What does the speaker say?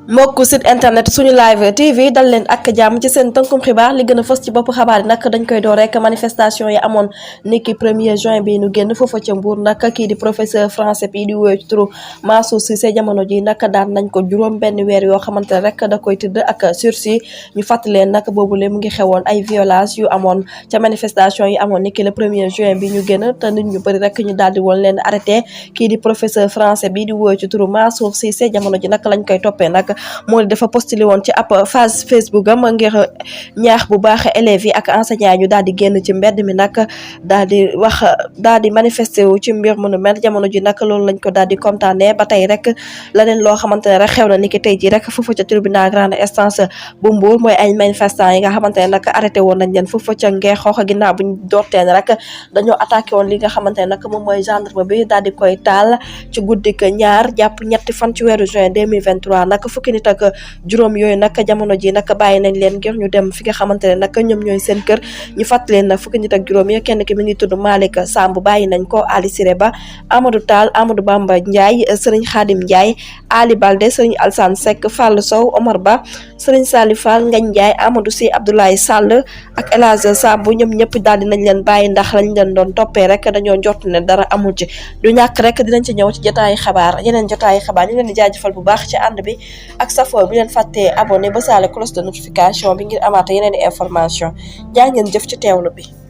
mbokk site internet suñu live TV dal leen ak jàmm ci seen tënkum xibaar li gën a fës ci bopp xabaar yi nag dañ koy door rek manifestation yi amoon niki 1er juin bi nu génn foofa ca Mbour nag kii di professeur français bi di wéy ci turu Mansour Cissé jamono ji nag daan nañ ko juróom benn weer yoo xamante ne rek da koy tëdd ak sursis ñu fàttali leen nag boobule mu ngi xewoon ay violence yu amoon ca manifestation yi amoon niki le 1er juin bi ñu génn te nit ñu bëri rek ñu daal di woon leen arrêté kii di professeur français bi di wéy ci turu Mansour Cissé jamono ji nag lañ koy toppee nag moo di dafa postulé woon ci ab page Facebook am ngir ñaax bu baax élèves yi ak enseignants ñu daal di génn ci mbedd mi nag daal di manifesté wu ci mbir mu nu mel jamono ji nag loolu lañ ko daal di kontaanee ba tey rek leneen loo xamante ne rek xew na ni ki tey ji rek foofu ca tribunal grande instance bu Mbour mooy ay manifestants yi nga xamante ne nag arrêté woon nañ leen foofu ca Ngeexoox ginnaaw buñ doorteen rek dañoo attaqué woon li nga xamante ne nag moom mooy gendarme bi daal di koy taal ci guddik ñaar jàpp ñetti fan ci weeru juin 2023 nag fukki nit ak juróom yooyu nag jamono ji nag bàyyi nañ leen ngir ñu dem fi nga xamante ne nag ñoom ñooy seen kër ñu fàttali leen nag fukki nit ak juróom yi kenn ki mi ngi tudd Malick Samb bàyyi nañ ko Ali Siré Ba Amadou Tall Amadou Bamba Ndiaye Serigne Khadim Ndiaye Ali Balde Serigne Alsane Seck Fall Sow Omar Ba Serigne Sali Fall Ngagne Ndiaye Amadou Sy Abdoulaye Sall ak El Hadj Samb ñoom ñëpp daal di nañ leen bàyyi ndax lañ leen doon toppee rek dañoo njort ne dara amul ci du ñàkk rek dinañ ci ñëw ci jotaayu xabaar yeneen jotaayu xabaar ñu leen di jaajëfal bu baax ci ànd bi ak safo bi leen fàttee abonné ba saale cloche de notification bi ngir amaata yeneen i information jaa ngeen jëf ci teewlu bi